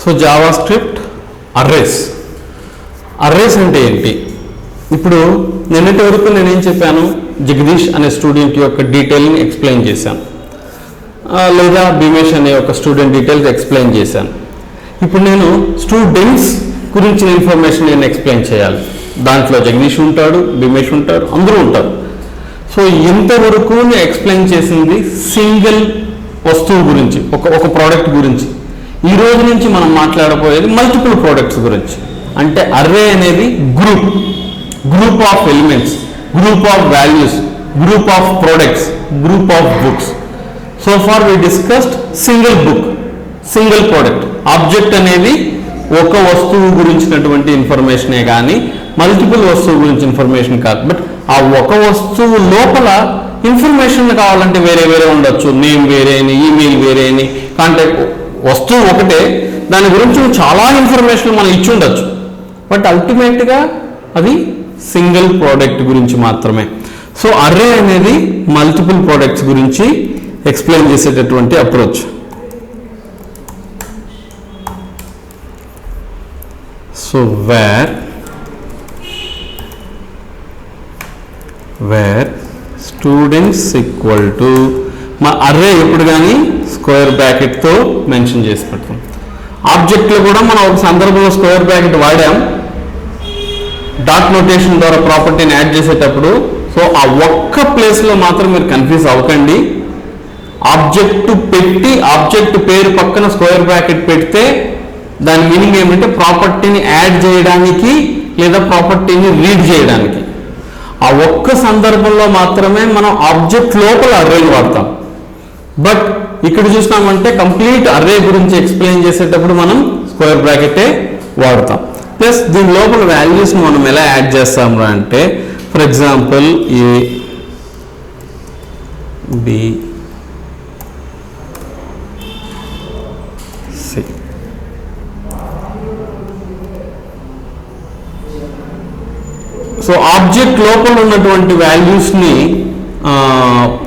So Java script arrays. Arrays అంటే ఏంటి? ఇప్పుడు నిన్నటి వరకు నేనేం చెప్పాను, జగదీష్ అనే స్టూడెంట్ యొక్క డీటెయిల్ని ఎక్స్ప్లెయిన్ చేశాను, లేదా భీమేష్ అనే ఒక స్టూడెంట్ డీటెయిల్స్ ఎక్స్ప్లెయిన్ చేశాను. ఇప్పుడు నేను స్టూడెంట్స్ గురించిన ఇన్ఫర్మేషన్ నేను ఎక్స్ప్లెయిన్ చేయాలి. దాంట్లో జగదీష్ ఉంటాడు, భీమేష్ ఉంటాడు, అందరూ ఉంటారు. సో ఇంతవరకు నేను ఎక్స్ప్లెయిన్ చేసింది సింగిల్ వస్తువు గురించి, ఒక ప్రోడక్ట్ గురించి. ఈ రోజు నుంచి మనం మాట్లాడబోయేది మల్టిపుల్ ప్రోడక్ట్స్ గురించి. అంటే అర్రే అనేది group of elements, group of values, group of products, group of books. So far we discussed single book, single product. Object అనేది ఒక వస్తువు గురించినటువంటి ఇన్ఫర్మేషనే కానీ మల్టిపుల్ వస్తువు గురించి ఇన్ఫర్మేషన్ కాదు. బట్ ఆ ఒక వస్తువు లోపల ఇన్ఫర్మేషన్ కావాలంటే వేరే వేరే ఉండొచ్చు. నేమ్ వేరే అని, ఈమెయిల్ వేరే అని, కాంటాక్ట్. వస్తువు ఒకటే, దాని గురించి చాలా ఇన్ఫర్మేషన్ మనం ఇచ్చి ఉండొచ్చు. బట్ అల్టిమేట్గా అది సింగిల్ ప్రోడక్ట్ గురించి మాత్రమే. సో అర్రే అనేది మల్టిపుల్ ప్రోడక్ట్స్ గురించి ఎక్స్ప్లెయిన్ చేసేటటువంటి approach. So where students equal to, మా అర్రే ఎప్పుడు కానీ స్క్వేర్ బ్రాకెట్తో మెన్షన్ చేసి పెడతాం. ఆబ్జెక్ట్లో కూడా మనం ఒక సందర్భంలో స్క్వేర్ బ్రాకెట్ వాడాం, డాట్ నోటేషన్ ద్వారా ప్రాపర్టీని యాడ్ చేసేటప్పుడు. సో ఆ ఒక్క ప్లేస్లో మాత్రం మీరు కన్ఫ్యూజ్ అవ్వకండి. ఆబ్జెక్ట్ పెట్టి ఆబ్జెక్ట్ పేరు పక్కన స్క్వేర్ బ్రాకెట్ పెడితే దాని మీనింగ్ ఏమంటే ప్రాపర్టీని యాడ్ చేయడానికి లేదా ప్రాపర్టీని రీడ్ చేయడానికి. ఆ ఒక్క సందర్భంలో మాత్రమే మనం ఆబ్జెక్ట్ లోపల అర్రేని వాడతాం. బట్ ఇక్కడ చూసినామంటే కంప్లీట్ అర్రే గురించి ఎక్స్ప్లెయిన్ చేసేటప్పుడు మనం స్క్వేర్ బ్రాకెటే వాడతాం. ప్లస్ దీని లోపల వాల్యూస్ని మనం ఎలా యాడ్ చేస్తాము అంటే, for example A, B, C. So object లోపల ఉన్నటువంటి వాల్యూస్ని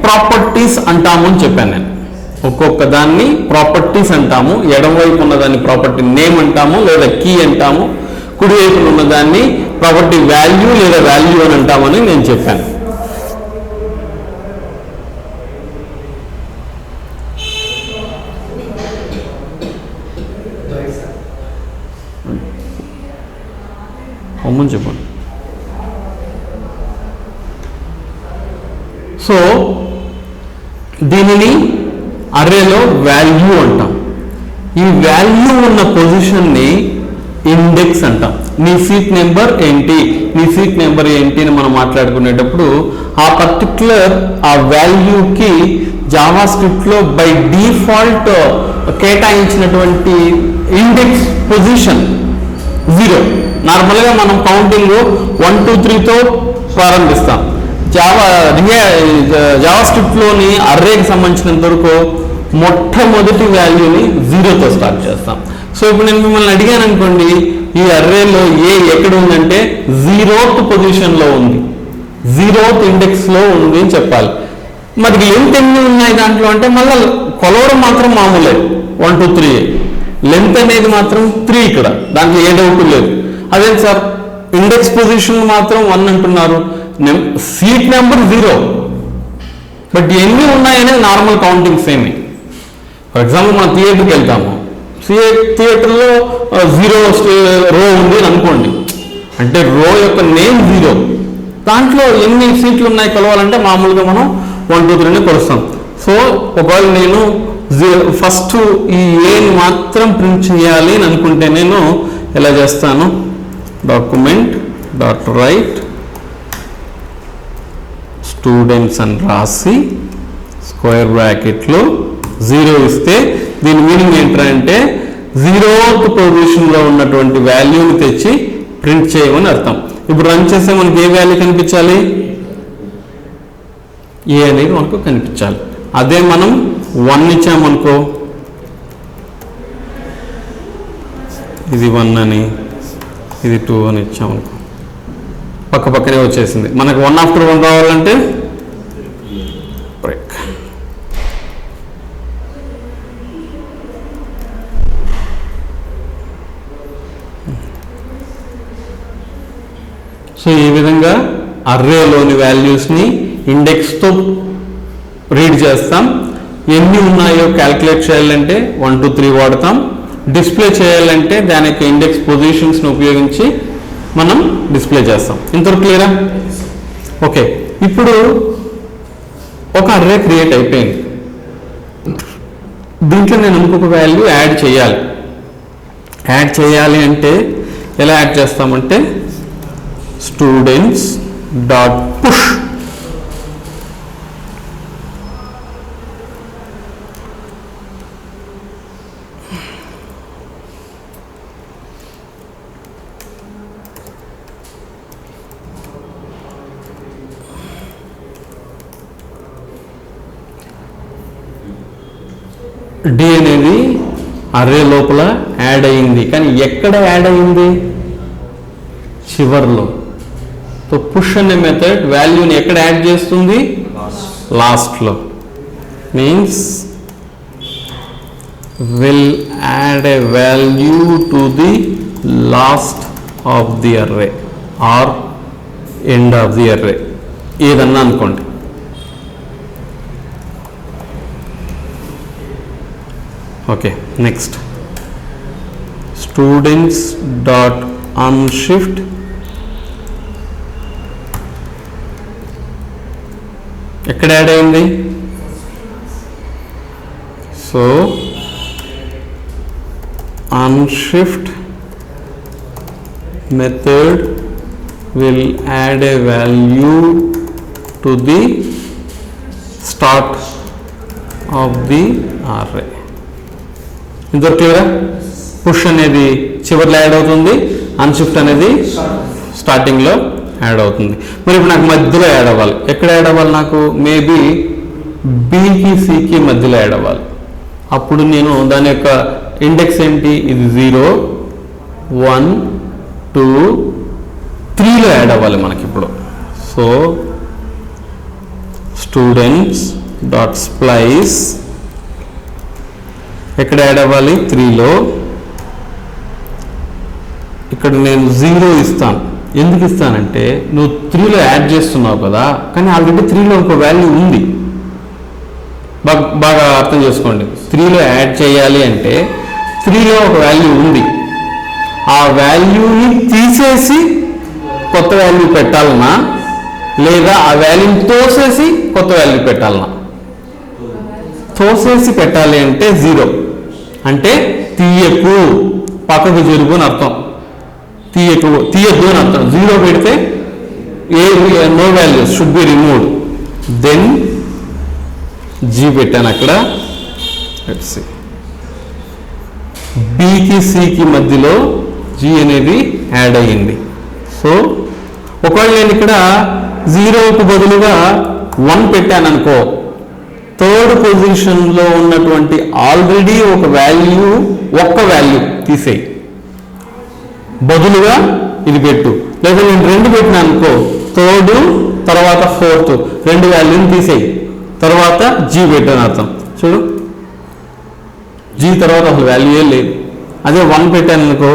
ప్రాపర్టీస్ అంటాము అని చెప్పాను నేను. ఒక్కొక్క దాన్ని ప్రాపర్టీస్ అంటాము. ఎడమవైపు ఉన్నదాన్ని ప్రాపర్టీ నేమ్ అంటాము లేదా కీ అంటాము. కుడివైపున ఉన్నదాన్ని ప్రాపర్టీ వాల్యూ లేదా వాల్యూ అని అంటామని నేను చెప్పాను. అమ్మని చెప్పండి. సో దీనిని అర్రేలో వాల్యూ అంటాం. ఈ వాల్యూ ఉన్న పొజిషన్ని ఇండెక్స్ అంటాం. నీ సీట్ నెంబర్ ఏంటి, నీ సీట్ నెంబర్ ఏంటి అని మనం మాట్లాడుకునేటప్పుడు ఆ పర్టిక్యులర్ ఆ వాల్యూకి జావా స్క్రిప్ట్లో బై డిఫాల్ట్ కేటాయించినటువంటి ఇండెక్స్ పొజిషన్ 0. నార్మల్గా మనం కౌంటింగ్ 1 2 3తో ప్రారంభిస్తాం. జావా స్క్రిప్ట్లోని అర్రేకి సంబంధించినంత వరకు మొట్టమొదటి వాల్యూని 0తో స్టార్ట్ చేస్తాం. సో ఇప్పుడు నేను మిమ్మల్ని అడిగాను అనుకోండి, ఈ అర్రేలో ఏ ఎక్కడ ఉందంటే 0th పొజిషన్లో ఉంది, 0th ఇండెక్స్లో ఉంది అని చెప్పాలి. మరి లెంత్ ఎన్ని ఉన్నాయి దాంట్లో అంటే మళ్ళీ కొలవడం మాత్రం మామూలే, 1 2 3. లెంత్ అనేది మాత్రం 3 ఇక్కడ, దాంట్లో ఏ డౌట్ లేదు. అదే సార్ ఇండెక్స్ పొజిషన్ మాత్రం 1 అంటున్నారు, సీట్ నెంబర్ 0, బట్ ఎన్ని ఉన్నాయనే నార్మల్ కౌంటింగ్ సేమే. ఫర్ ఎగ్జాంపుల్ మనం థియేటర్కి వెళ్తాము, థియేటర్లో 0 రో ఉంది అని అనుకోండి, అంటే రో యొక్క నేమ్ 0, దాంట్లో ఎన్ని సీట్లు ఉన్నాయి కొలవాలంటే మామూలుగా మనం 1 2 3ని కొలుస్తాం. సో ఒకవేళ నేను ఫస్ట్ ఈ ఏని మాత్రం ప్రింట్ చేయాలి అని అనుకుంటే నేను ఎలా చేస్తాను, డాక్యుమెంట్ డాట్ రైట్ స్టూడెంట్స్ అని రాసి స్క్వేర్ బ్రాకెట్లో 0 ఇస్తే దీని మీనింగ్ ఏంటంటే 0th పొజిషన్లో ఉన్నటువంటి వాల్యూని తెచ్చి ప్రింట్ చేయమని అర్థం. ఇప్పుడు రన్ చేస్తే మనకి ఏ వాల్యూ కనిపించాలి, ఏ అనేది మనకు కనిపించాలి. అదే మనం 1 ఇచ్చామనుకో, ఇది 1 అని, ఇది 2 అని ఇచ్చామనుకో, పక్క పక్కనే వచ్చేసింది. మనకు 1 after 1 రావాలంటే బ్రేక్. సో ఈ విధంగా అర్రేలోని వాల్యూస్ని ఇండెక్స్తో రీడ్ చేస్తాం. ఎన్ని ఉన్నాయో క్యాల్కులేట్ చేయాలంటే 1 2 3 వాడతాం. డిస్ప్లే చేయాలంటే దాని యొక్క ఇండెక్స్ పొజిషన్స్ని ఉపయోగించి మనం డిస్ప్లే చేస్తాం. ఇంతవరకు క్లియరా? ఓకే, ఇప్పుడు ఒక అర్రే క్రియేట్ అయిపోయింది. దీంట్లో నేను ఇంకొక వాల్యూ యాడ్ చేయాలి. యాడ్ చేయాలి అంటే ఎలా యాడ్ చేస్తామంటే స్టూడెంట్స్ డాట్ పుష్ డి అనేది అర్రే లోపల యాడ్ అయింది, కానీ ఎక్కడ యాడ్ అయింది? చివర్లో. సో పుష్ అనే మెథడ్ వాల్యూని ఎక్కడ యాడ్ చేస్తుంది? లాస్ట్లో. Means will add a value to the last of the array or end of the array, ఏదన్నా అనుకోండి. Okay, next students dot unshift ఎక్కడ యాడ్ అయింది? So unshift method will add a value to the start of the array. ఇంతవరకు క్లియరా? Push అనేది చివర్లో add అవుతుంది, unshift అనేది స్టార్టింగ్లో యాడ్ అవుతుంది. మరి ఇప్పుడు నాకు మధ్యలో యాడ్ అవ్వాలి. ఎక్కడ యాడ్ అవ్వాలి? నాకు మేబీ బీకి సికి మధ్యలో యాడ్ అవ్వాలి. అప్పుడు నేను దాని యొక్క ఇండెక్స్ ఏంటి? ఇది 0 1 2 3లో యాడ్ అవ్వాలి మనకి ఇప్పుడు. సో స్టూడెంట్స్ డాట్ స్ప్లైస్ ఎక్కడ యాడ్ అవ్వాలి? 3లో. ఇక్కడ నేను 0 ఇస్తాను. ఎందుకు ఇస్తానంటే నువ్వు 3లో యాడ్ చేస్తున్నావు కదా, కానీ ఆల్రెడీ 3లో ఒక వాల్యూ ఉంది. బాగా అర్థం చేసుకోండి. 3లో యాడ్ చేయాలి అంటే 3లో ఒక వాల్యూ ఉంది. ఆ వాల్యూని తీసేసి కొత్త వాల్యూ పెట్టాలన్నా, లేదా ఆ వాల్యూని తోసేసి కొత్త వాల్యూ పెట్టాలన్నా? తోసేసి పెట్టాలి అంటే 0 అంటే తీయకు, పక్కకు జరుగు అని అర్థం. తీయద్దు అని అర్థం. 0 పెడితే no values should be removed. Then G పెట్టాను అక్కడ. బికి సికి మధ్యలో జీ అనేది యాడ్ అయ్యింది. సో ఒకవేళ నేను ఇక్కడ 0కు బదులుగా 1 పెట్టాను అనుకో, థర్డ్ పొజిషన్లో ఉన్నటువంటి ఆల్రెడీ ఒక వాల్యూ, ఒక్క వాల్యూ తీసేయి, బదులుగా ఇది పెట్టు. లేదా నేను 2 పెట్టినా అనుకో, థర్డ్ తర్వాత 4th 2 వాల్యూని తీసేయి, తర్వాత జీ పెట్టాను అర్థం. చూడు, జీ తర్వాత అసలు వాల్యూయే లేదు. అదే 1 పెట్టాను అనుకో,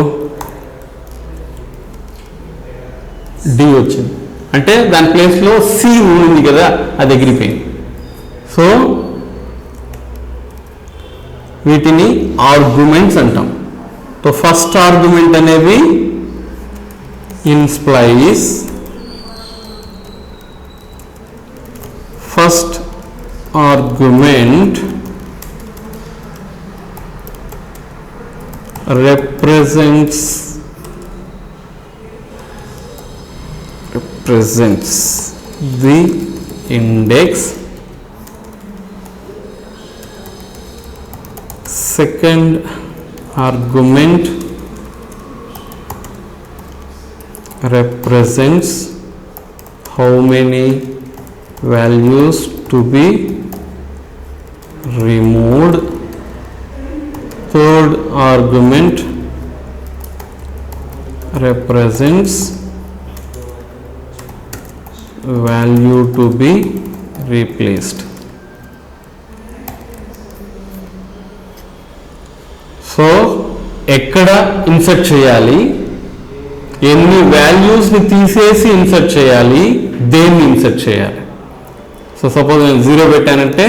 డి వచ్చింది. అంటే దాని ప్లేస్లో సి ఉంది కదా, అది ఎగిరిపోయింది. సో వీటిని ఆర్గ్యుమెంట్స్ అంటాం. సో ఫస్ట్ ఆర్గ్యుమెంట్ అనేవి in splice, first argument represents the index. Second argument represents how many values to be removed. Third argument represents value to be replaced. So ఎక్కడ ఇన్సర్ట్ చేయాలి, ఎన్ని వాల్యూస్ని తీసేసి ఇన్సర్ట్ చేయాలి, దేన్ని ఇన్సర్ట్ చేయాలి. సో సపోజ్ నేను 0 పెట్టానంటే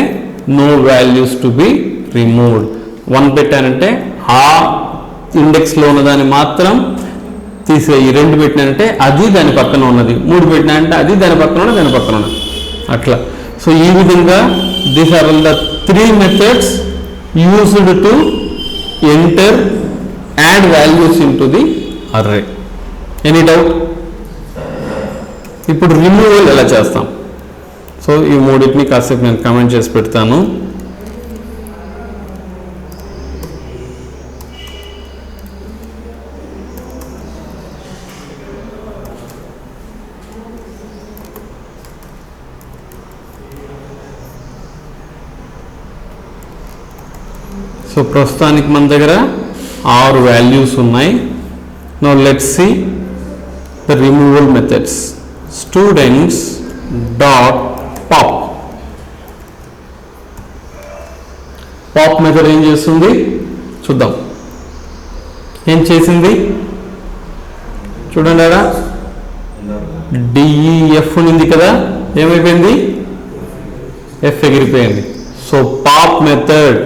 no values to be removed. 1 పెట్టానంటే ఆ ఇండెక్స్లో ఉన్నదాన్ని మాత్రం తీసేయి. 2 పెట్టినానంటే అది దాని పక్కన ఉన్నది. 3 పెట్టినానంటే అది దాని పక్కన ఉన్నది, దాని పక్కన ఉన్నది, అట్లా. సో ఈ విధంగా these are the 3 methods used to enter add values in to the array. Any doubt? ఇప్పుడు రిమూవల్ ఎలా చేస్తాం? సో ఈ మూడింటిని కాసేపు నేను కామెంట్ చేసి పెడతాను. సో ప్రస్తుతానికి మన దగ్గర 6 వాల్యూస్ ఉన్నాయి. Now let's see the removal methods. Students dot pop. Pop method ఏం చేస్తుంది చూద్దాం. ఏం చేసింది చూడండి. అక్కడ డిఈఎఫ్ ఉంది కదా, ఏమైపోయింది? ఎఫ్ ఎగిరిపోయింది. So pop method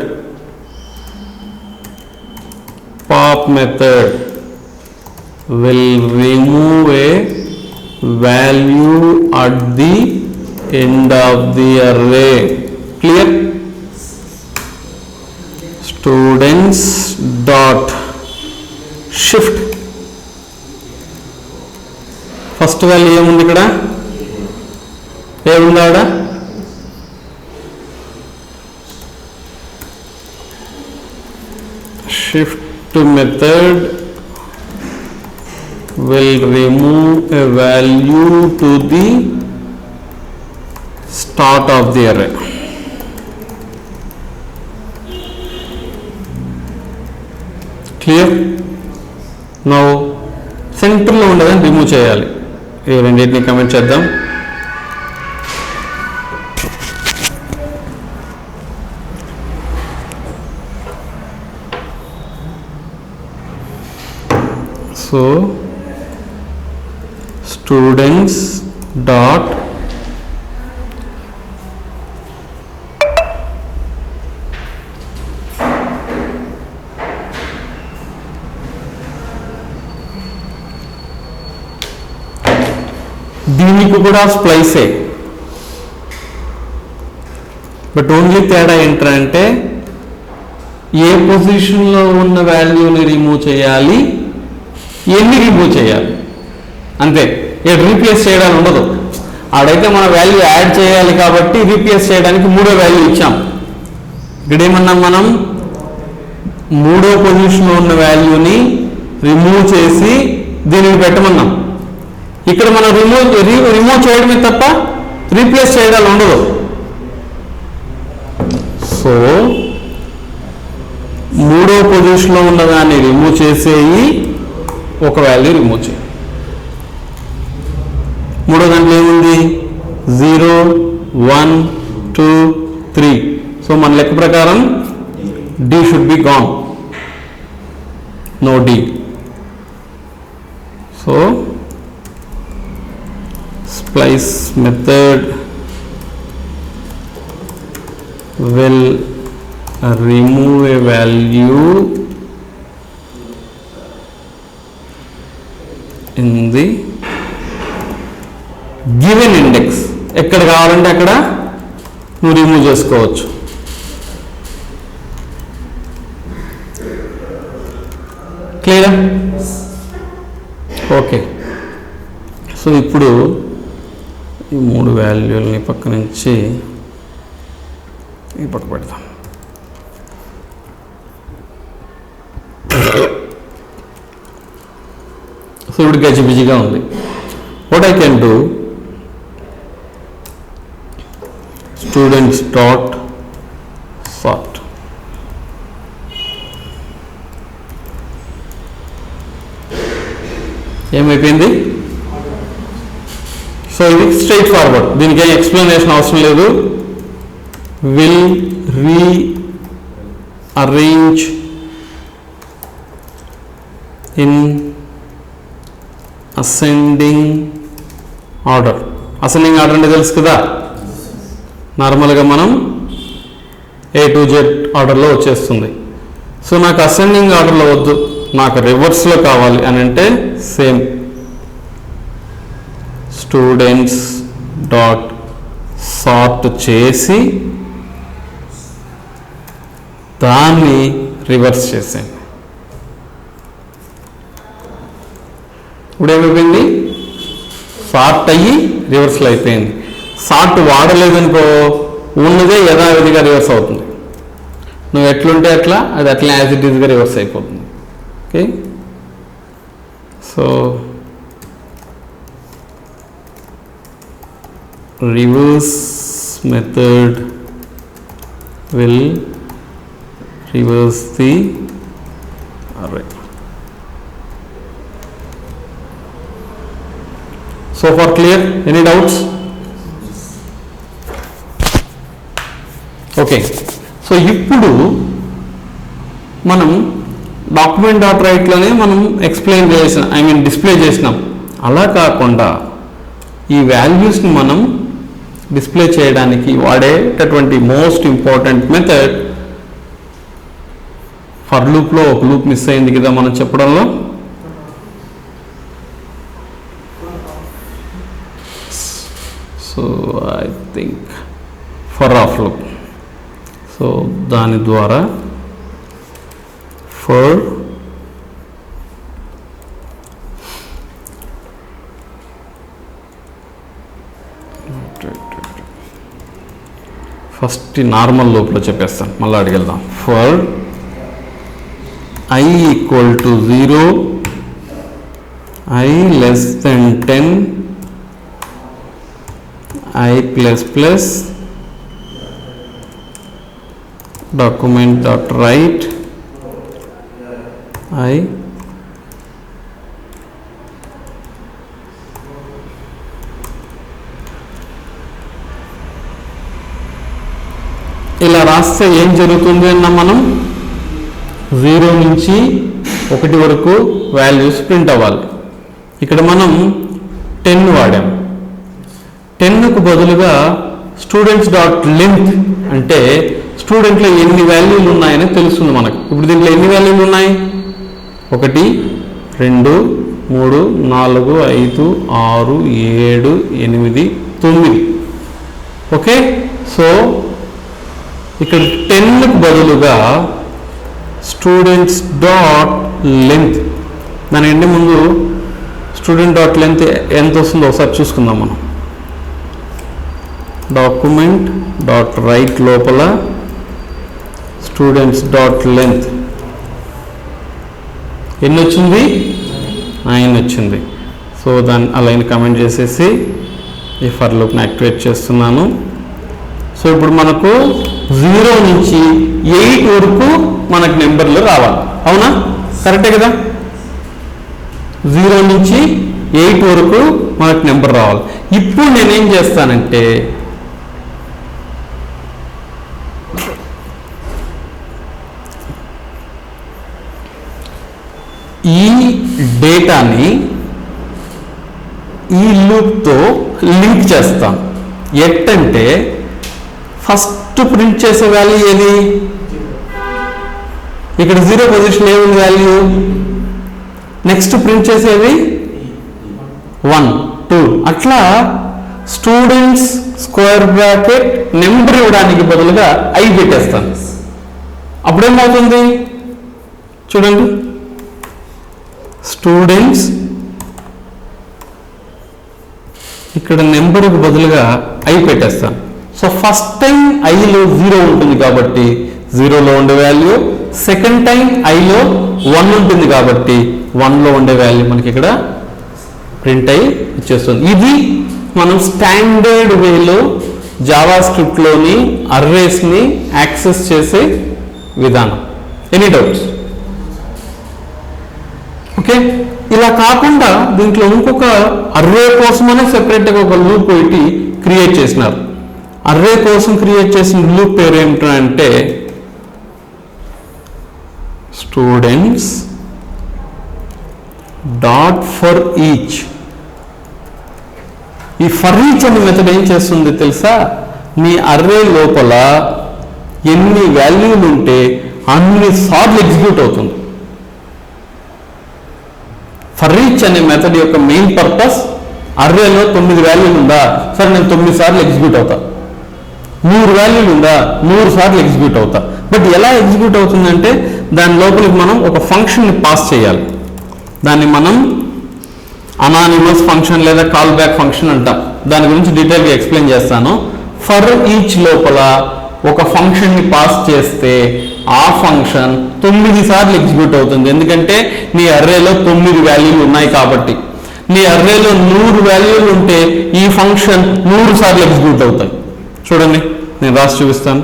will remove a value at the end of the array. Clear? Students dot shift. First value ఏముంది ఇక్కడ? ఏముంది ఆడ? shift method will remove a value to the start of the array. Clear? Now center లో ఉండదని remove చేయాలి. ఈ రెండింటిని comment చేద్దాం. సో students dot దీనికి కూడా స్ప్లైసే, బట్ ఓన్లీ తేడా ఏంటంటే ఏ పొజిషన్లో ఉన్న వాల్యూని రిమూవ్ చేయాలి, ఎన్ని రిమూవ్ చేయాలి, అంతే. రీప్లేస్ చేయడానికి ఉండదు. ఆడైతే మన వాల్యూ యాడ్ చేయాలి కాబట్టి రీప్లేస్ చేయడానికి 3వ వాల్యూ ఇచ్చాం. ఇక్కడేమన్నాం మనం? 3వ పొజిషన్లో ఉన్న వాల్యూని రిమూవ్ చేసి దీనికి పెట్టమన్నాం. ఇక్కడ మనం రిమూవ్ చేయడమే తప్ప రీప్లేస్ చేయడానికి ఉండదు. సో 3వ పొజిషన్లో ఉన్నదాన్ని రిమూవ్ చేసేయి, ఒక వాల్యూ రిమూవ్ చేయి. 3వ దాంట్లో ఏముంది? 0 1 2 3. సో మన లెక్క ప్రకారం D should be gone, no D. So splice method will remove a value in the given index. ఎక్కడ కావాలంటే అక్కడ నువ్వు రిమూవ్ చేసుకోవచ్చు. క్లియర్? ఓకే. సో ఇప్పుడు ఈ 3 వాల్యూలని పక్క నుంచి ఈ పక్క పెడతాం. సో ఇప్పుడు గజిబిజిగా ఉంది. What I can do, students dot sort. ఏమైపోయింది? సో ఇది స్ట్రైట్ ఫార్వర్డ్, దీనికి ఏం ఎక్స్ప్లెనేషన్ అవసరం లేదు. Will rearrange in ascending order. Ascending order అంటే తెలుసు కదా, నార్మల్గా మనం A to Z ఆర్డర్లో వచ్చేస్తుంది. సో నాకు అసెండింగ్ ఆర్డర్లో వద్దు, నాకు రివర్స్లో కావాలి అని అంటే సేమ్ స్టూడెంట్స్ డాట్ సార్ట్ చేసి దాన్ని రివర్స్ చేసాను. ఇప్పుడు ఏమైపోయింది, సార్ట్ అయ్యి రివర్స్లో అయిపోయింది. సార్ట్ వాడలేదనుకో ఉన్నదే యథావిధిగా రివర్స్ అవుతుంది. నువ్వు ఎట్లుంటే అట్లా అది అట్లా యాజ్ ఇట్ ఈజ్గా రివర్స్ అయిపోతుంది. Okay, so reverse method will reverse the array. So far clear? Any doubts? Okay, so ఇప్పుడు మనం డాక్యుమెంట్ డాట్ రైట్లోనే మనం ఎక్స్ప్లెయిన్ చేసిన డిస్ప్లే చేసినాం. అలా కాకుండా ఈ వాల్యూస్ని మనం డిస్ప్లే చేయడానికి వాడేటటువంటి మోస్ట్ ఇంపార్టెంట్ మెథడ్, ఫర్ లూప్లో ఒక లూప్ మిస్ అయింది కదా మనం చెప్పడంలో. So I think for of loop. So దాని ద్వారా ఫర్ ఫస్ట్ నార్మల్ లూప్లో చెప్పేస్తాను, మళ్ళీ అడిగెళ్దాం. For I equal to 0, I less than 10, I plus plus, document dot write, I ఇలా రాస్తే ఏం జరుగుతుంది అన్న, మనం 0 నుంచి 1 వరకు వాల్యూస్ ప్రింట్ అవ్వాలి. ఇక్కడ మనం 10 వాడాం. 10కు బదులుగా స్టూడెంట్స్ డాట్ లెంత్ అంటే స్టూడెంట్లో ఎన్ని వాల్యూలు ఉన్నాయని తెలుస్తుంది మనకు. ఇప్పుడు దీంట్లో ఎన్ని వాల్యూలు ఉన్నాయి? 1 2 3 4 5 6 7 8 9. ఓకే, సో ఇక్కడ 10కు బదులుగా స్టూడెంట్స్ డాట్ లెంత్, దానికంటే ముందు స్టూడెంట్ డాట్ లెంత్ ఎంత వస్తుందో ఒకసారి చూసుకుందాం మనం. డాక్యుమెంట్ డాట్ రైట్ లోపల స్టూడెంట్స్ డాట్ లెంత్ ఎన్ని వచ్చింది? 9 వచ్చింది. సో దాన్ని అలైన్ కమెంట్ చేసేసి ఈ ఫర్ లూప్ని యాక్టివేట్ చేస్తున్నాను. సో ఇప్పుడు మనకు 0 నుంచి 8 వరకు మనకు నెంబర్లు రావాలి. అవునా? కరెక్టే కదా? 0 నుంచి 8 వరకు మనకు నెంబర్ రావాలి. ఇప్పుడు నేనేం చేస్తానంటే ఈ డేటాని ఈ లూప్తో లింక్ చేస్తాం. ఎట్టంటే ఫస్ట్ ప్రింట్ చేసే వాల్యూ ఏది? ఇక్కడ 0 పొజిషన్ ఏముంది వాల్యూ? నెక్స్ట్ ప్రింట్ చేసేది 1 2 అట్లా స్టూడెంట్స్ స్క్వేర్ బ్రాకెట్ నెంబర్ ఇవ్వడానికి బదులుగా ఐ పెట్టేస్తాను. అప్పుడేమవుతుంది చూడండి, స్టూడెంట్స్ ఇక్కడ నెంబర్కి బదులుగా ఐ పెట్టేస్తాను. సో ఫస్ట్ టైం ఐలో 0 ఉంటుంది కాబట్టి 0లో ఉండే వాల్యూ, సెకండ్ టైం ఐలో 1 ఉంటుంది కాబట్టి 1లో ఉండే వాల్యూ మనకి ఇక్కడ ప్రింట్ అయ్యి ఇచ్చేస్తుంది. ఇది మనం స్టాండర్డ్ వేలో జావా స్క్రిప్ట్లోని అర్రేస్ని యాక్సెస్ చేసే విధానం. Any doubts? ఓకే, ఇలా కాకుండా దీంట్లో ఇంకొక అర్రే కోసమనే సెపరేట్గా ఒక లూప్ ఒకటి క్రియేట్ చేసినారు. అర్రే కోసం క్రియేట్ చేసిన లూప్ పేరు ఏమిటంటే స్టూడెంట్స్ డాట్ ఫర్ ఈచ్ ఈ ఫర్ ఈచ్ అనే మెథడ్ ఏం చేస్తుంది తెలుసా, నీ అర్రే లోపల ఎన్ని వాల్యూలు ఉంటే అన్ని సార్లు ఎగ్జిక్యూట్ అవుతుంది. ఫర్ ఈచ్ అనే మెథడ్ యొక్క మెయిన్ పర్పస్, అర్రేలో 9 వాల్యూలు ఉందా, సరే నేను 9 సార్లు ఎగ్జిక్యూట్ అవుతా. 100 వాల్యూలు ఉందా, 100 సార్లు ఎగ్జిక్యూట్ అవుతా. బట్ ఎలా ఎగ్జిక్యూట్ అవుతుందంటే దాని లోపలికి మనం ఒక ఫంక్షన్ని పాస్ చేయాలి. దాన్ని మనం అనానిమస్ ఫంక్షన్ లేదా కాల్ బ్యాక్ ఫంక్షన్ అంటాం. దాని గురించి డీటెయిల్గా ఎక్స్ప్లెయిన్ చేస్తాను. ఫర్ ఈచ్ లోపల ఒక ఫంక్షన్ని పాస్ చేస్తే ఆ ఫంక్షన్ 9 సార్లు ఎగ్జిక్యూట్ అవుతుంది. ఎందుకంటే నీ అర్రేలో 9 వాల్యూలు ఉన్నాయి కాబట్టి. నీ అర్రేలో 100 వాల్యూలు ఉంటే ఈ ఫంక్షన్ 100 సార్లు ఎగ్జిక్యూట్ అవుతాయి. చూడండి, నేను రాసి చూపిస్తాను.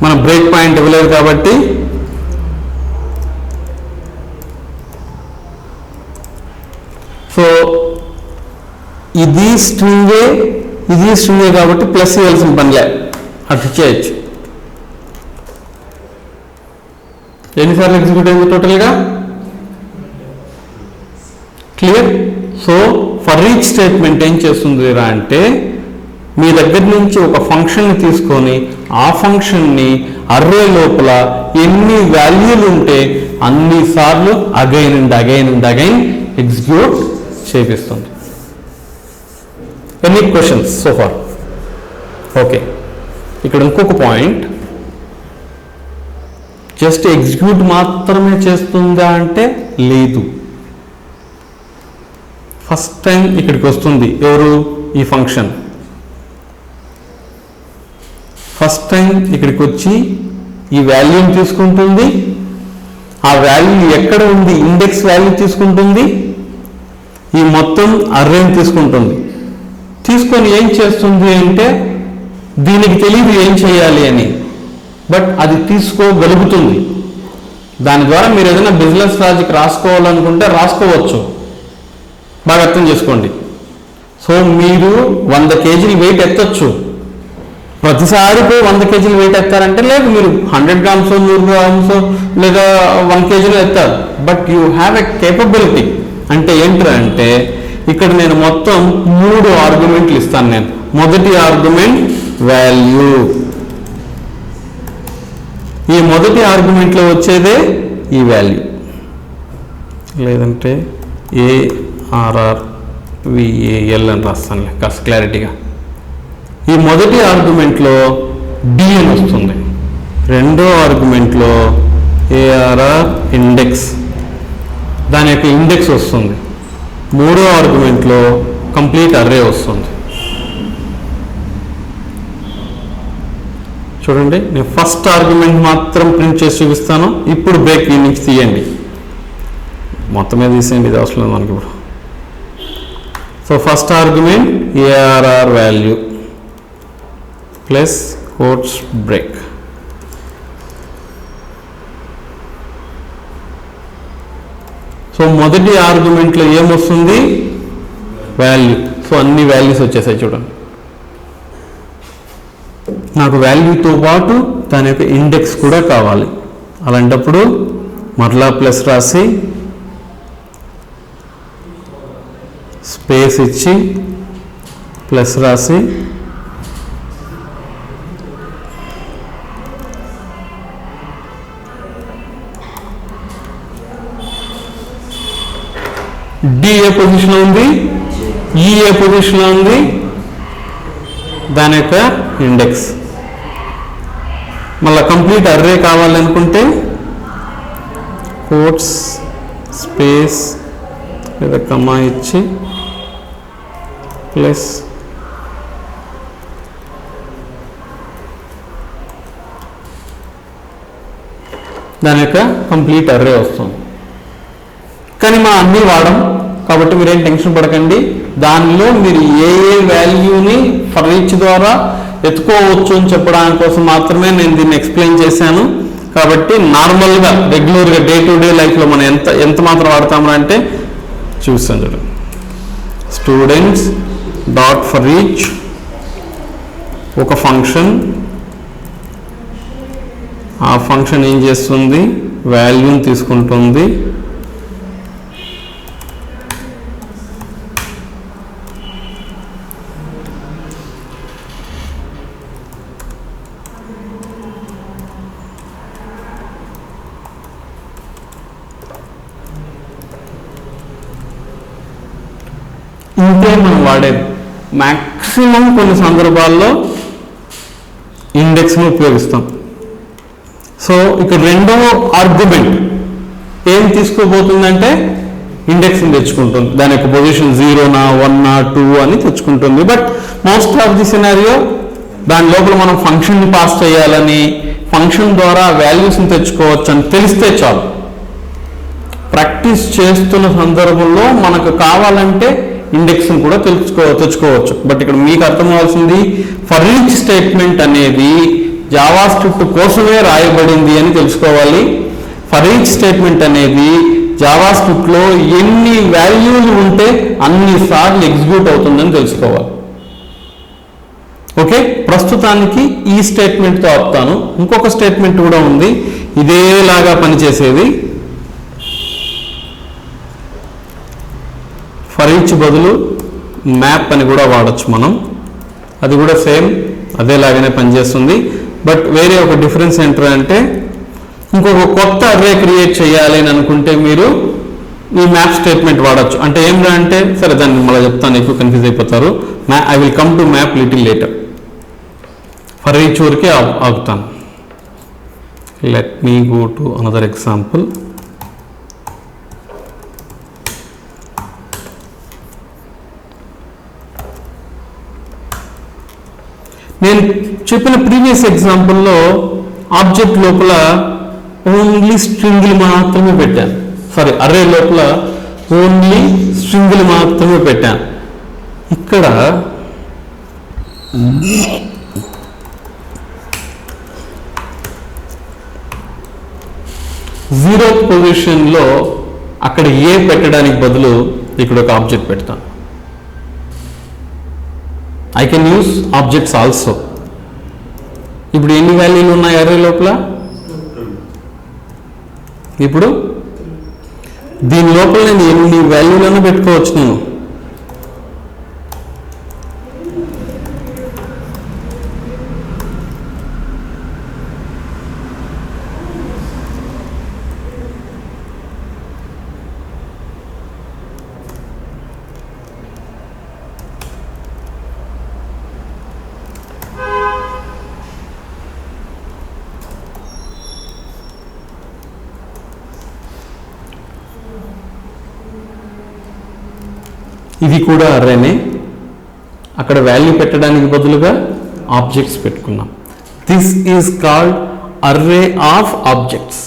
మనం బ్రేక్ పాయింట్ ఇవ్వలేదు కాబట్టి సో ఇది స్ట్రింగే కాబట్టి ప్లస్ ఇవ్వాల్సిన పనిలే, అటు చేయొచ్చు. ఎన్నిసార్లు ఎగ్జిక్యూట్ అయింది టోటల్గా? Clear? So for each statement ఏం చేస్తుంది అంటే మీ దగ్గర నుంచి ఒక ఫంక్షన్ని తీసుకొని ఆ ఫంక్షన్ని అర్రే లోపల ఎన్ని వాల్యూలు ఉంటే అన్ని సార్లు అగైన్ అండ్ అగైన్ ఎగ్జిక్యూట్ చేపిస్తుంది. Any questions so far? Okay, ఇక్కడ ఇంకొక పాయింట్, జస్ట్ ఎగ్జిక్యూట్ మాత్రమే చేస్తుందా అంటే లేదు. ఫస్ట్ టైం ఇక్కడికి వస్తుంది ఎవరు? ఈ ఫంక్షన్ ఫస్ట్ టైం ఇక్కడికి వచ్చి ఈ వాల్యూని తీసుకుంటుంది. ఆ వాల్యూ ఎక్కడ ఉంది? ఇండెక్స్ వాల్యూ తీసుకుంటుంది. ఈ మొత్తం అర్రేని తీసుకుంటుంది. తీసుకొని ఏం చేస్తుంది అంటే దీనికి తెలియదు ఏం చేయాలి అని, బట్ అది తీసుకోగలుగుతుంది. దాని ద్వారా మీరు ఏదైనా బిజినెస్ లాజిక్ రాసుకోవాలనుకుంటే రాసుకోవచ్చు. బాగా అర్థం చేసుకోండి. సో మీరు 100 కేజీలు వెయిట్ ఎత్తచ్చు. ప్రతిసారి పోయి 100 కేజీలు వెయిట్ ఎత్తారంటే లేదు, మీరు 100 గ్రామ్స్ 100 గ్రామ్స్ లేదా 1 కేజీలో ఎత్తారు. But you have a capability. అంటే ఏంటంటే ఇక్కడ నేను మొత్తం 3 ఆర్గ్యుమెంట్లు ఇస్తాను. నేను మొదటి ఆర్గ్యుమెంట్ వాల్యూ, ఈ మొదటి ఆర్గ్యుమెంట్లో వచ్చేదే ఈ వాల్యూ, లేదంటే ARRVAL అని రాస్తానులే కాస్త క్లారిటీగా. ఈ మొదటి ఆర్గ్యుమెంట్లో డి అని వస్తుంది, రెండో ఆర్గ్యుమెంట్లో ARR ఇండెక్స్, దాని యొక్క ఇండెక్స్ వస్తుంది, మూడో ఆర్గ్యుమెంట్లో కంప్లీట్ అర్రే వస్తుంది. చూడండి, నేను ఫస్ట్ ఆర్గ్యుమెంట్ మాత్రం ప్రింట్ చేసి చూపిస్తాను. ఇప్పుడు బ్రేక్ ఈ నుంచి తీయండి, మొత్తమే తీసేయండి, ఇది అవసరం లేదు మనకి ఇప్పుడు. So first argument ARR value plus quotes break. So మొదటి ఆర్గ్యుమెంట్లో ఏమొస్తుంది? వాల్యూ. సో అన్ని వాల్యూస్ వచ్చేసాయి చూడండి. నాకు వాల్యూతో పాటు దాని యొక్క ఇండెక్స్ కూడా కావాలి. అలాంటప్పుడు మరలా ప్లస్ రాసి స్పేస్ ఇచ్చి ప్లస్ రాసి డి ఏ పొజిషన్లో ఉంది, ఈ ఏ పొజిషన్లో ఉంది, దాని యొక్క ఇండెక్స్. మళ్ళీ కంప్లీట్ అర్రే కావాలనుకుంటే కోట్స్ స్పేస్ లేదా కమా ఇచ్చి ప్లస్ దాని యొక్క కంప్లీట్ అర్రే వస్తుంది. కానీ మనం అన్నీ వాడం కాబట్టి మీరేం టెన్షన్ పడకండి. దానిలో మీరు ఏ వాల్యూని ఫర్ ఈచ్ ద్వారా ఎత్తుకోవచ్చు అని చెప్పడానికి కోసం మాత్రమే నేను దీన్ని ఎక్స్ప్లెయిన్ చేశాను. కాబట్టి నార్మల్గా రెగ్యులర్గా డే టు డే లైఫ్లో మనం ఎంత మాత్రం వాడతామని అంటే చూస్తాం చూడండి. స్టూడెంట్స్ డాట్ ఫర్ ఈచ్ ఒక ఫంక్షన్, ఆ ఫంక్షన్ ఏం చేస్తుంది, వాల్యూని తీసుకుంటుంది, ఇంతే మనం వాడేది. మ్యాక్సిమం కొన్ని సందర్భాల్లో ఇండెక్స్ని ఉపయోగిస్తాం. సో ఇక్కడ రెండో ఆర్గ్యుమెంట్ ఏం తీసుకోబోతుందంటే ఇండెక్స్ని తెచ్చుకుంటుంది, దాని యొక్క పొజిషన్ 0నా 1నా 2 అని తెచ్చుకుంటుంది. But most of the scenario దాని లోపల మనం ఫంక్షన్ని పాస్ చేయాలని, ఫంక్షన్ ద్వారా వాల్యూస్ని తెచ్చుకోవచ్చు అని తెలిస్తే చాలు. ప్రాక్టీస్ చేస్తున్న సందర్భంలో మనకు కావాలంటే ఇండెక్స్ని కూడా తెచ్చుకోవచ్చు. బట్ ఇక్కడ మీకు అర్థం అవ్వాల్సింది ఫర్ ఈచ్ స్టేట్మెంట్ అనేది జావా స్క్రిప్ట్ కోసమే రాయబడింది అని తెలుసుకోవాలి. ఫర్ ఈచ్ స్టేట్మెంట్ అనేది జావా స్క్రిప్ట్లో ఎన్ని వాల్యూలు ఉంటే అన్ని సార్లు ఎగ్జిక్యూట్ అవుతుందని తెలుసుకోవాలి. ఓకే, ప్రస్తుతానికి ఈ స్టేట్మెంట్తో ఆపుతాను. ఇంకొక స్టేట్మెంట్ కూడా ఉంది ఇదేలాగా పనిచేసేది. ఫర్ ఈచ్ బదులు మ్యాప్ అని కూడా వాడచ్చు మనం. అది కూడా సేమ్ అదేలాగానే పనిచేస్తుంది. బట్ వేరే ఒక డిఫరెన్స్ ఏంటంటే ఇంకొక కొత్త అర్రే క్రియేట్ చేయాలి అని అనుకుంటే మీరు ఈ మ్యాప్ స్టేట్మెంట్ వాడచ్చు. అంటే ఏమిరా అంటే, సరే దాన్ని మళ్ళీ చెప్తాను, ఎక్కువ కన్ఫ్యూజ్ అయిపోతారు. I will come to map little later. For each వరకే ఆగుతాను. Let me go to another example. నేను చెప్పిన ప్రీవియస్ ఎగ్జాంపుల్లో ఆబ్జెక్ట్ లోపల ఓన్లీ స్ట్రింగ్లు మాత్రమే పెట్టాను. సారీ, అర్రే లోపల ఓన్లీ స్ట్రింగ్లు మాత్రమే పెట్టాను. ఇక్కడ జీరో పొజిషన్లో అక్కడ ఏ పెట్టడానికి బదులు ఇక్కడ ఒక ఆబ్జెక్ట్ పెడతాను. I can use objects also. ఇప్పుడు ఎన్ని వాల్యూలు ఉన్నాయి అర్రే లోపల? ఇప్పుడు దీని లోపల నేను ఎన్ని వాల్యూలను పెట్టుకోవచ్చు. నేను ఇది కూడా అర్రేనే, అక్కడ వాల్యూ పెట్టడానికి బదులుగా ఆబ్జెక్ట్స్ పెట్టుకున్నాం. This is called array of objects.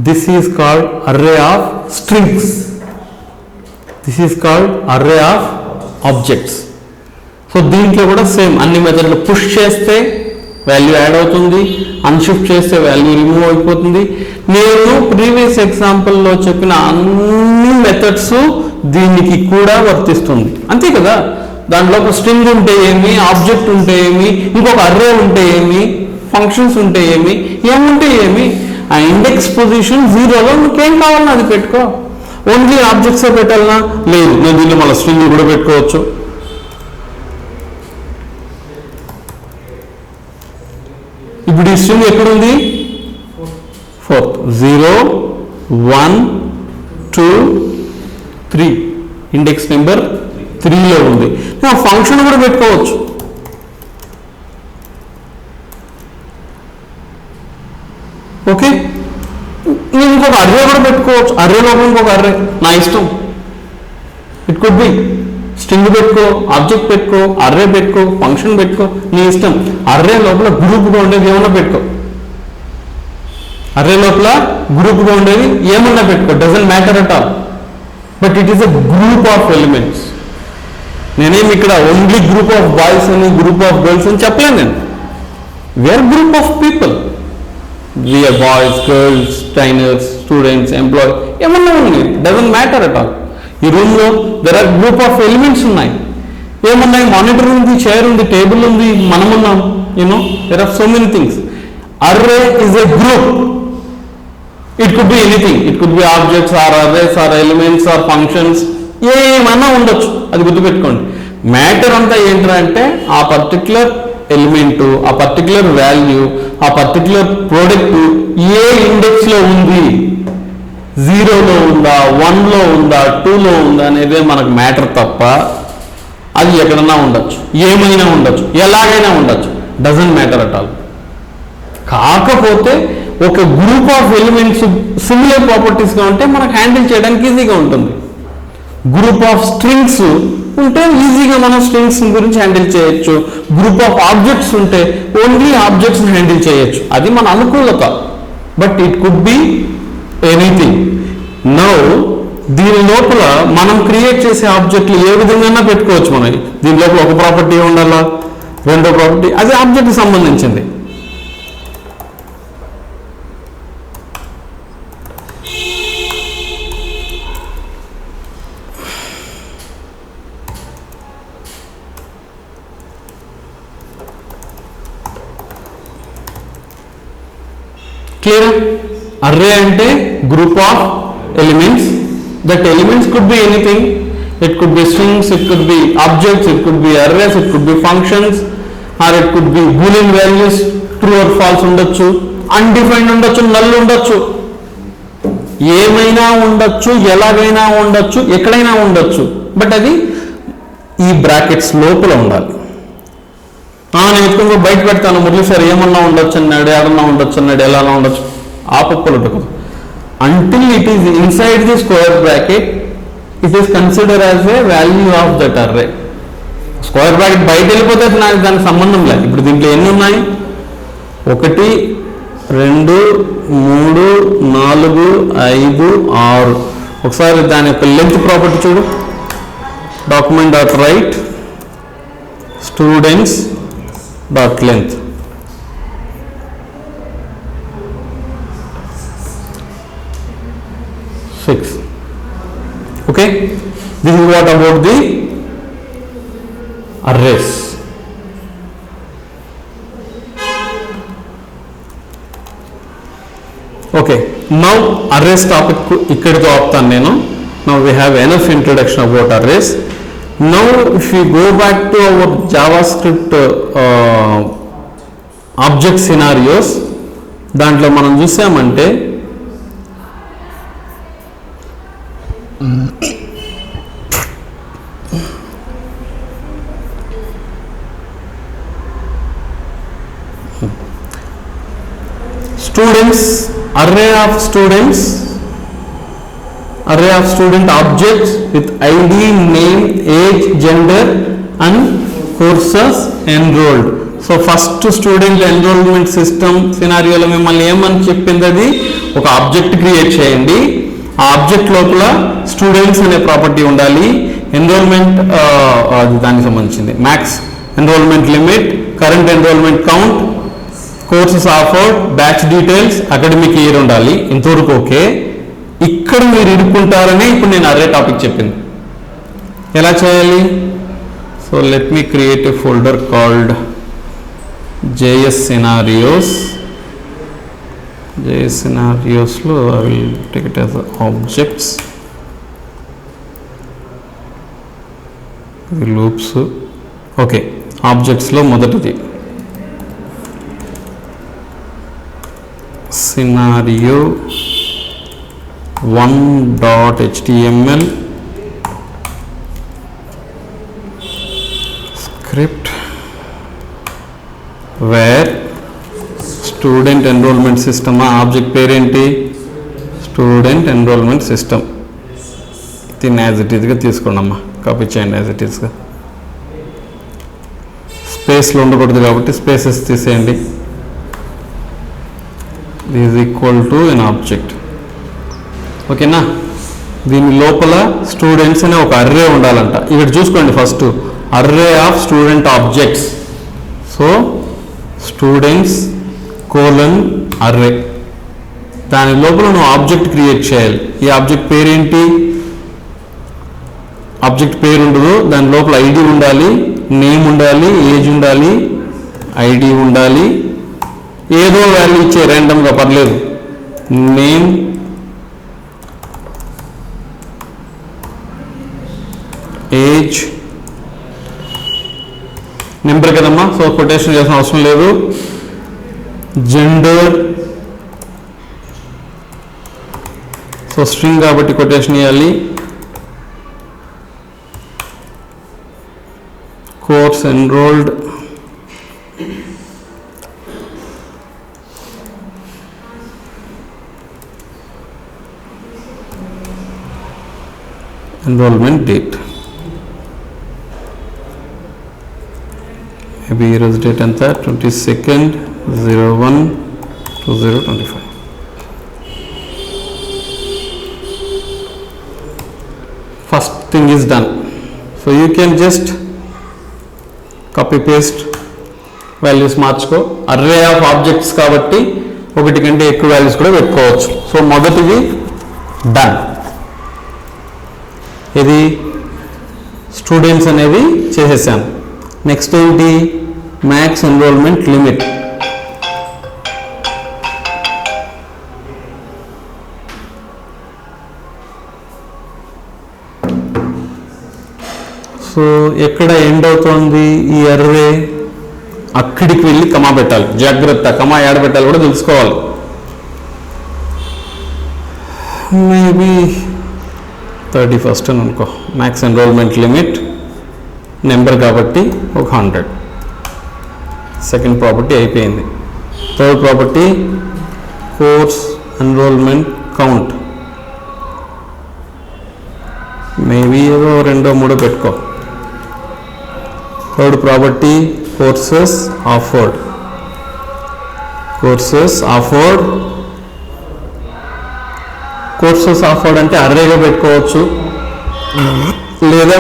This is called array of strings. This is called array of objects. So దీంట్లో కూడా సేమ్ అన్ని మెథడ్లు. పుష్ చేస్తే వాల్యూ యాడ్ అవుతుంది, అన్షిఫ్ట్ చేస్తే వాల్యూ రిమూవ్ అయిపోతుంది. నేను ప్రీవియస్ ఎగ్జాంపుల్లో చెప్పిన అన్ని మెథడ్స్ దీనికి కూడా వర్తిస్తుంది. అంతే కదా, దాంట్లో ఒక స్ట్రింగ్ ఉంటే ఏమి, ఆబ్జెక్ట్ ఉంటే ఏమి, ఇంకొక అర్రే ఉంటే ఏమి, ఫంక్షన్స్ ఉంటే ఏమి, ఏముంటే ఏమి. ఆ ఇండెక్స్ పొజిషన్ 0లో నీకేం కావాలన్నా అది పెట్టుకో. ఓన్లీ ఆబ్జెక్ట్సే పెట్టాలన్నా లేదు, నేను దీనిలో మళ్ళీ స్ట్రింగ్ కూడా పెట్టుకోవచ్చు. ఇప్పుడు ఈ స్ట్రింగ్ ఎక్కడుంది? 4th 0 1 2 3 ఇండెక్స్ నెంబర్ 3లో ఉంది. ఫంక్షన్ కూడా పెట్టుకోవచ్చు. ఓకే, నేను ఇంకొక అర్రే కూడా పెట్టుకోవచ్చు. అర్రే లోపల ఇంకొక అర్రే నా ఇష్టం. ఇట్ కుడ్ బి స్ట్రింగ్ పెట్టుకో, ఆబ్జెక్ట్ పెట్టుకో, అర్రే పెట్టుకో, ఫంక్షన్ పెట్టుకో, నీ ఇష్టం. అర్రే లోపల గ్రూప్గా ఉండేది ఏమన్నా పెట్టుకో. అర్రే లోపల గ్రూప్గా ఉండేది ఏమన్నా పెట్టుకో, doesn't matter at all. But it is a group of elements. నేనేమి ఇక్కడ ఓన్లీ గ్రూప్ ఆఫ్ బాయ్స్ అని, గ్రూప్ ఆఫ్ గర్ల్స్ అని చెప్పలేను. నేను where group of people, we are boys, girls, trainers, students, employee, ఏమన్నా ఉంది, డజంట్ మ్యాటర్ అట్ ఆల్. ఈ రూమ్లో there are group of elements ఉన్నాయి. ఏమున్నాయి? మానిటర్ ఉంది, చైర్ ఉంది, టేబుల్ ఉంది, మనం ఉన్నాం. You know there are so many things. Array is a group. It could be anything. It could be objects or arrays or elements or functions, ఏమన్నా ఉండొచ్చు. అది గుర్తుపెట్టుకోండి. మ్యాటర్ అంతా ఏంటంటే ఆ పర్టికులర్ ఎలిమెంటు, ఆ పర్టికులర్ వాల్యూ, ఆ పర్టికులర్ ప్రోడక్ట్ ఏ ఇండెక్స్లో ఉంది, 0లో ఉందా, 1లో ఉందా, 2లో ఉందా అనేదే మనకు మ్యాటర్ తప్ప అది ఎక్కడన్నా ఉండొచ్చు, ఏమైనా ఉండొచ్చు, ఎలాగైనా ఉండొచ్చు, డజంట్ మ్యాటర్ అట్ ఆల్. కాకపోతే ఒక గ్రూప్ ఆఫ్ ఎలిమెంట్స్ సిమిలర్ ప్రాపర్టీస్గా ఉంటే మనకు హ్యాండిల్ చేయడానికి ఈజీగా ఉంటుంది. గ్రూప్ ఆఫ్ స్ట్రింగ్స్ ఉంటే ఈజీగా మనం స్ట్రింగ్స్ గురించి హ్యాండిల్ చేయొచ్చు. గ్రూప్ ఆఫ్ ఆబ్జెక్ట్స్ ఉంటే ఓన్లీ ఆబ్జెక్ట్స్ హ్యాండిల్ చేయొచ్చు. అది మన అనుకూలత. But it could be anything. Now దీని లోపల మనం క్రియేట్ చేసే ఆబ్జెక్ట్లు ఏ విధంగా పెట్టుకోవచ్చు. మనం దీని లోపల ఒక ప్రాపర్టీ ఉండాలా, రెండో ప్రాపర్టీ, అది ఆబ్జెక్ట్కి సంబంధించింది. క్లియర్? అర్రే అంటే group of elements. That elements could be anything. It could be strings, it could be objects, it could be arrays, it could be functions, or it could be boolean values, true or false ఉండొచ్చు, undefined ఉండొచ్చు, null ఉండొచ్చు, ఏమైనా ఉండొచ్చు, ఎలాగైనా ఉండొచ్చు, ఎక్కడైనా ఉండొచ్చు. But అది ఈ బ్రాకెట్స్ లోపల ఉండాలి. నేను ఎక్కువగా బయట పెడతాను, మురళి సార్ ఏమన్నా ఉండొచ్చు అన్నాడు, ఏమన్నా ఉండొచ్చు అన్నాడు, ఎలా ఉండొచ్చు, ఆ పప్పులు ఉంటుంది. Until it is inside the square bracket it is consider as a value of that array. Square bracket బయట వెళ్ళిపోతే నాకు దానికి సంబంధం లేదు. ఇప్పుడు దీంట్లో ఎన్ని ఉన్నాయి? 1 2 3 4 5 6. ఒకసారి దాని యొక్క లెంత్ ప్రాపర్టీ చూడు. Document dot right students dot length. Okay, this is what about the arrays. Okay, now arrays topic ikkadito aaptanu nenu. Now we have enough introduction about arrays. Now if we go back to our JavaScript object scenarios, దాంట్లో మనం చూసామంటే students, array of students, array of student objects with ID, name, age, gender and courses enrolled. So first student enrolment system సినారియోలో మిమ్మల్ని ఏమని చెప్పింది? అది ఒక object create చేయండి. ఆ ఆబ్జెక్ట్ లోపల స్టూడెంట్స్ అనే ప్రాపర్టీ ఉండాలి. ఎన్రోల్మెంట్ అది దానికి సంబంధించింది. Max enrolment limit, current enrolment count, courses offered, batch details, academic year ఉండాలి. ఇంతవరకు ఓకే. ఇక్కడ మీరు ఇరుక్కుంటారనే ఇప్పుడు నేను అర్రే టాపిక్ చెప్పింది. ఎలా చేయాలి? So let me create a folder called JS scenarios. JS scenarios లో I will take it as objects, loops. Okay, objects లో మొదటిది scenario 1.html script where student enrolment system. Object పేరేంటి? Student enrolment system. దీన్ని as it ఈస్గా తీసుకోండి అమ్మా, copy చేయండి as it ఈస్గా. స్పేస్లో ఉండకూడదు కాబట్టి స్పేసెస్ తీసేయండి. Is equal to an object. ఓకేనా? దీని లోపల స్టూడెంట్స్ అనే ఒక అర్రే ఉండాలంట. ఇక్కడ చూసుకోండి, first array of student objects. So students colon array. దాని లోపల నువ్వు ఆబ్జెక్ట్ క్రియేట్ చేయాలి. ఈ ఆబ్జెక్ట్ పేరేంటి? ఆబ్జెక్ట్ పేరు ఉండదు, దాని లోపల ఐడి ఉండాలి, నేమ్ ఉండాలి, ఏజ్ ఉండాలి, ఐడి ఉండాలి, ఏదో వాల్యూ ఇచ్చే ర్యాండమ్గా పర్లేదు. నేమ్, ఏజ్, నెంబర్ కదమ్మా, సో కొటేషన్ చేసిన అవసరం లేదు. జెండర్, సో స్ట్రింగ్ కాబట్టి కొటేషన్ ఇవ్వాలి. Course enrolled, enrollment date, maybe ఈరోజు డేట్ ఎంత? 22nd 01/2025. First thing is done. So you can just copy paste values మార్చుకో. అర్రే ఆఫ్ ఆబ్జెక్ట్స్ కాబట్టి ఒకటి కంటే ఎక్కువ వాల్యూస్ కూడా పెట్టుకోవచ్చు. సో మొదటిది డన్. ఇది స్టూడెంట్స్ అనేది చేసేసాను. నెక్స్ట్ ఏంటి? Max enrolment limit. సో ఎక్కడ ఎండ్ అవుతోంది ఈ అర్రే? అక్కడికి వెళ్ళి కమా పెట్టాలి. జాగ్రత్త, కమా ఏడ పెట్టాలి కూడా తెలుసుకోవాలి. మేబీ 31st అని అనుకో. మ్యాక్స్ ఎన్రోల్మెంట్ లిమిట్ నెంబర్ కాబట్టి ఒక 100. సెకండ్ ప్రాపర్టీ అయిపోయింది. Third property course enrolment count. Maybe ఏదో 2 3 పెట్టుకో. Third property courses offered. Courses offered, courses offered అంటే అర్రేగా పెట్టుకోవచ్చు, లేదా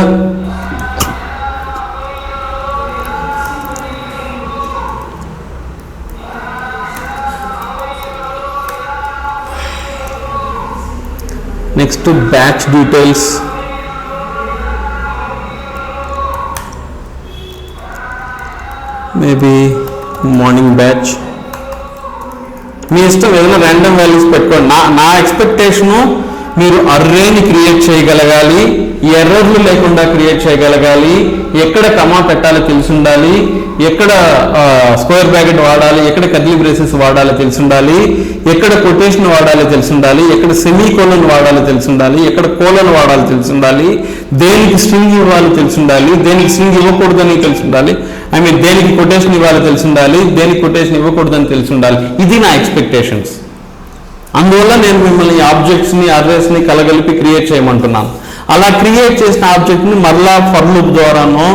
next batch details. Maybe morning batch. మీ ఇష్టం, ఏదైనా ర్యాండమ్ వాల్యూస్ పెట్టుకోండి. నా ఎక్స్పెక్టేషను మీరు అర్రేని క్రియేట్ చేయగలగాలి, ఎర్రర్లు లేకుండా క్రియేట్ చేయగలగాలి, ఎక్కడ కమా పెట్టాలో తెలిసి ఉండాలి, ఎక్కడ స్క్వేర్ బ్రాకెట్ వాడాలి, ఎక్కడ కర్లీ బ్రేసెస్ వాడాలో తెలిసి ఉండాలి, ఎక్కడ కొటేషన్ వాడాలో తెలిసి ఉండాలి, ఎక్కడ సెమీ కోలన్ వాడాలో తెలిసి ఉండాలి, ఎక్కడ కోలన్ వాడాలో తెలిసి ఉండాలి, దేనికి స్ట్రింగ్ ఇవ్వాలో తెలిసి ఉండాలి, దేనికి స్ట్రింగ్ ఇవ్వకూడదని తెలిసి ఉండాలి, దేనికి కొటేషన్ ఇవ్వాలో తెలిసి ఉండాలి, దేనికి కొటేషన్ ఇవ్వకూడదని తెలిసి ఉండాలి. ఇది నా ఎక్స్పెక్టేషన్స్. అందువల్ల నేను మిమ్మల్ని ఆబ్జెక్ట్స్ని అర్రేస్ని కలగలిపి క్రియేట్ చేయమంటున్నాను. అలా క్రియేట్ చేసిన ఆబ్జెక్ట్ని మరలా ఫర్ లూప్ ద్వారానో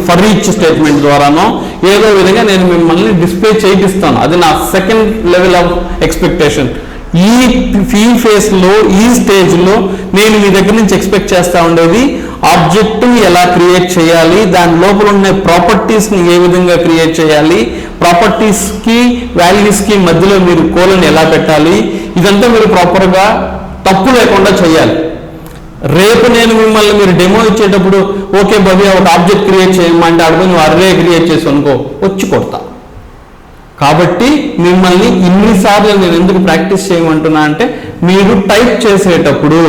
ఫర్ ఈచ్ స్టేట్మెంట్ ద్వారానో ఏదో విధంగా నేను మిమ్మల్ని డిస్ప్లే చేయిస్తాను. అది నా సెకండ్ లెవెల్ ఆఫ్ ఎక్స్పెక్టేషన్. ఈ ఫేస్లో, ఈ స్టేజ్లో నేను మీ దగ్గర నుంచి ఎక్స్పెక్ట్ చేస్తూ ఉండేది ఆబ్జెక్ట్ని ఎలా క్రియేట్ చేయాలి, దాని లోపల ఉన్న ప్రాపర్టీస్ని ఏ విధంగా క్రియేట్ చేయాలి, ప్రాపర్టీస్కి వాల్యూస్కి మధ్యలో మీరు కోలను ఎలా పెట్టాలి, ఇదంతా మీరు ప్రాపర్గా తప్పు లేకుండా చేయాలి. రేపు నేను మిమ్మల్ని మీరు డెమో ఇచ్చేటప్పుడు ఓకే భవ్య ఒక ఆబ్జెక్ట్ క్రియేట్ చేయమంటే అడుగు నువ్వు అర్రే క్రియేట్ చేసి అనుకో, వచ్చి కొడతా. కాబట్టి మిమ్మల్ని ఇన్నిసార్లు నేను ఎందుకు ప్రాక్టీస్ చేయమంటున్నా అంటే మీరు టైప్ చేసేటప్పుడు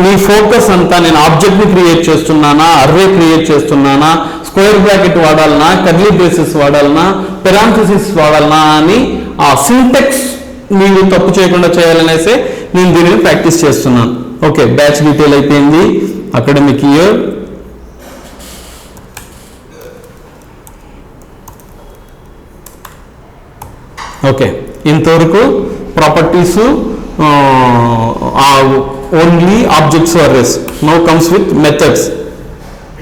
మీ ఫోకస్ అంతా నేను ఆబ్జెక్ట్ని క్రియేట్ చేస్తున్నానా, అర్రే క్రియేట్ చేస్తున్నానా, స్క్వేర్ బ్రాకెట్ వాడాలనా, కర్లీ బ్రేసెస్ వాడాలనా, పెరాంథసిస్ వాడాలనా అని ఆ సింటెక్స్ మీరు తప్పు చేయకుండా చేయాలనేసే నేను దీనిని ప్రాక్టీస్ చేస్తున్నాను. ఓకే, బ్యాచ్ డీటెయిల్ అయిపోయింది. అకాడమిక్ ఇయర్, ఓకే, ఇంతవరకు properties only objects arrays. Now comes with methods.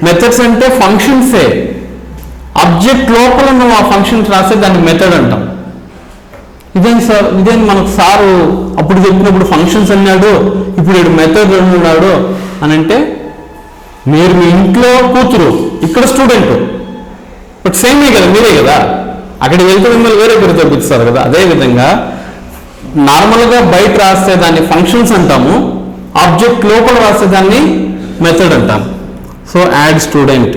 Methods అంటే ఫంక్షన్సే. ఆబ్జెక్ట్ లోపల నువ్వు ఆ ఫంక్షన్స్ రాసే దాన్ని మెథడ్ అంటాం. ఇదేం సార్, ఇదేం మనకు సారు అప్పుడు చెప్పినప్పుడు ఫంక్షన్స్ అన్నాడు, ఇప్పుడు ఈడు మెథడ్ అన్నాడు అని అంటే మీరు మీ ఇంట్లో కూతురు, ఇక్కడ స్టూడెంట్, బట్ సేమే కదా, మీరే కదా అక్కడికి వెళ్తే మిమ్మల్ని వేరే పేరు తప్పిస్తారు కదా. అదేవిధంగా నార్మల్గా బయట రాస్తే దాన్ని ఫంక్షన్స్ అంటాము, ఆబ్జెక్ట్ లోపల రాస్తే దాన్ని మెథడ్ అంటాం. So add student,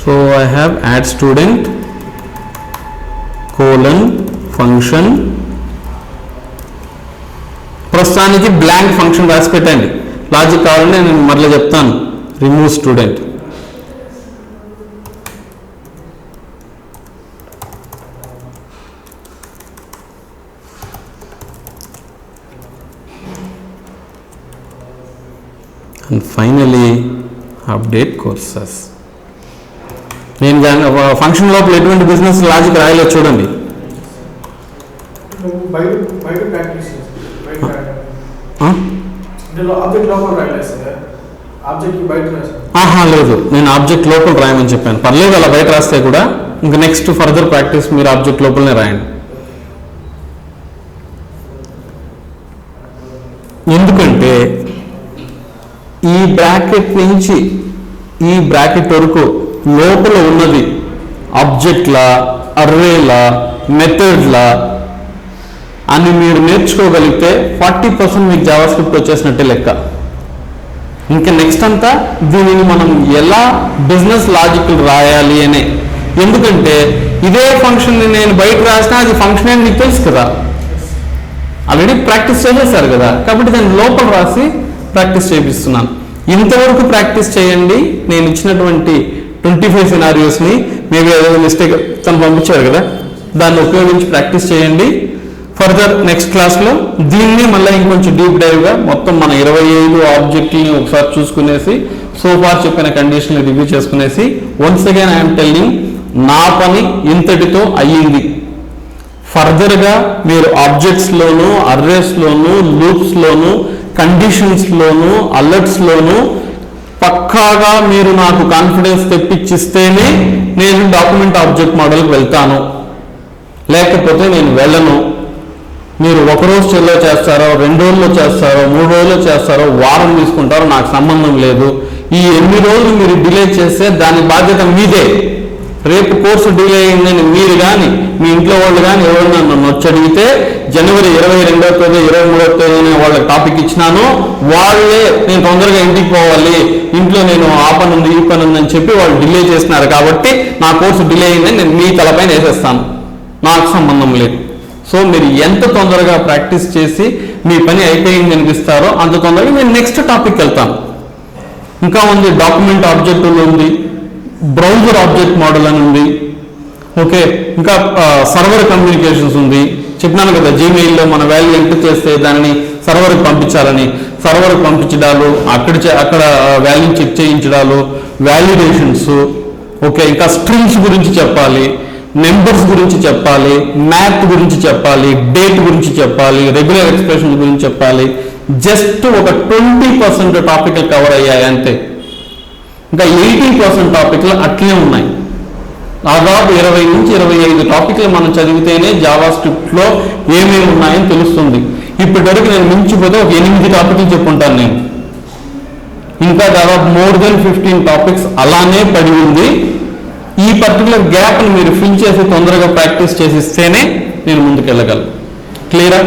so I have add student colon function. ప్రస్తుతానికి బ్లాంక్ ఫంక్షన్ రాసి పెట్టండి. లాజిక్ కావాలంటే నేను మరలా చెప్తాను. Remove student, and finally update courses. నేను ఫంక్షన్ లోపల ఎటువంటి బిజినెస్ లాజిక్ రాయలేదు చూడండి. లేదు, నేను ఆబ్జెక్ట్ లోపల రాయమని చెప్పాను. పర్లేదు అలా బయట రాస్తే కూడా. ఇంకా నెక్స్ట్ ఫర్దర్ ప్రాక్టీస్ మీరు ఆబ్జెక్ట్ లోపలనే రాయండి. ఎందుకంటే ఈ బ్రాకెట్ నుంచి ఈ బ్రాకెట్ వరకు లోపల ఉన్నది ఆబ్జెక్ట్లా, అర్రేలా, మెథడ్లా అని మీరు నేర్చుకోగలిగితే 40% మీకు జావాస్క్రిప్ట్ వచ్చేసినట్టే లెక్క. ఇంకా నెక్స్ట్ అంతా దీనిని మనం ఎలా బిజినెస్ లాజిక్ రాయాలి అనే. ఎందుకంటే ఇదే ఫంక్షన్ నేను బయట రాసినా అది ఫంక్షన్ అని మీకు తెలుసు కదా, ఆల్రెడీ ప్రాక్టీస్ చేసేసారు కదా. కాబట్టి దాన్ని లోపల రాసి ప్రాక్టీస్ చేపిస్తున్నాను. ఇంతవరకు ప్రాక్టీస్ చేయండి. నేను ఇచ్చినటువంటి 25 సినారియోస్ని మేబీ ఏదో మిస్టేక్ తను పంపించారు కదా, దాన్ని ఉపయోగించి ప్రాక్టీస్ చేయండి. ఫర్దర్ నెక్స్ట్ క్లాస్లో దీన్ని మళ్ళీ ఇంకొంచెం డీప్ డైవ్గా మొత్తం మన 25 ఆబ్జెక్ట్ని ఒకసారి చూసుకునేసి సో ఫార్ చెప్పిన కండిషన్లు రివ్యూ చేసుకునేసి వన్స్ అగైన్ ఐఎమ్ టెల్లింగ్, నా పని ఇంతటితో అయ్యింది. ఫర్దర్గా మీరు ఆబ్జెక్ట్స్లోను, అర్రేస్లోను, లూప్స్లోను, కండిషన్స్లోను, అలర్ట్స్లోను పక్కాగా మీరు నాకు కాన్ఫిడెన్స్ తెప్పించిస్తేనే నేను డాక్యుమెంట్ ఆబ్జెక్ట్ మోడల్కి వెళ్తాను, లేకపోతే నేను వెళ్ళను. మీరు ఒక రోజు చెల్లో చేస్తారో, 2 రోజుల్లో చేస్తారో, 3 రోజుల్లో చేస్తారో, వారం తీసుకుంటారో నాకు సంబంధం లేదు. ఈ 8 రోజులు మీరు డిలే చేస్తే దాని బాధ్యత మీదే. రేపు కోర్సు డిలే అయిందని మీరు కానీ మీ ఇంట్లో వాళ్ళు కానీ ఎవరైనా నన్ను వచ్చి అడిగితే జనవరి 22వ తేదీ 23వ తేదీ వాళ్ళకి టాపిక్ ఇచ్చినాను, వాళ్ళే నేను తొందరగా ఇంటికి పోవాలి, ఇంట్లో నేను ఆ పని ఉంది ఈ పని ఉందని చెప్పి వాళ్ళు డిలే చేస్తున్నారు. కాబట్టి నా కోర్సు డిలే అయిందని నేను మీ తలపైన వేసేస్తాను, నాకు సంబంధం లేదు. సో మీరు ఎంత తొందరగా ప్రాక్టీస్ చేసి మీ పని అయిపోయింది అనిపిస్తారో అంత తొందరగా నేను నెక్స్ట్ టాపిక్ వెళ్తాను. ఇంకా ఉంది డాక్యుమెంట్ ఆబ్జెక్ట్ ఉంది, బ్రౌజర్ ఆబ్జెక్ట్ మోడల్ అని ఉంది, ఓకే. ఇంకా సర్వర్ కమ్యూనికేషన్స్ ఉంది. చెప్పినాను కదా, జీమెయిల్లో మన వాల్యూ ఎంటర్ చేస్తే దానిని సర్వర్కి పంపించాలని, సర్వర్కి పంపించడాలు, అక్కడ వాల్యూ చెక్ చేయించడాలు, వాల్యుడేషన్స్, ఓకే. ఇంకా స్ట్రింగ్స్ గురించి చెప్పాలి, నెంబర్స్ గురించి చెప్పాలి, మ్యాథ్ గురించి చెప్పాలి, డేట్ గురించి చెప్పాలి, రెగ్యులర్ ఎక్స్ప్రెషన్స్ గురించి చెప్పాలి. జస్ట్ ఒక 20% టాపిక్లు కవర్ అయ్యాయి అంతే. ఇంకా 80% టాపిక్లు అట్లే ఉన్నాయి. దాదాపు 20 నుంచి 25 టాపిక్లు మనం చదివితేనే జావా స్క్రిప్ట్లో ఏమేమి ఉన్నాయని తెలుస్తుంది. ఇప్పటివరకు నేను మించిపోతే ఒక 8 టాపిక్లు చెప్పుకుంటాను నేను. ఇంకా దాదాపు మోర్ దెన్ 15 టాపిక్స్ అలానే పడి ఉంది. ఈ పర్టికులర్ గ్యాప్ని మీరు ఫిల్ చేసి తొందరగా ప్రాక్టీస్ చేసిస్తేనే నేను ముందుకెళ్ళగలను. క్లియరా?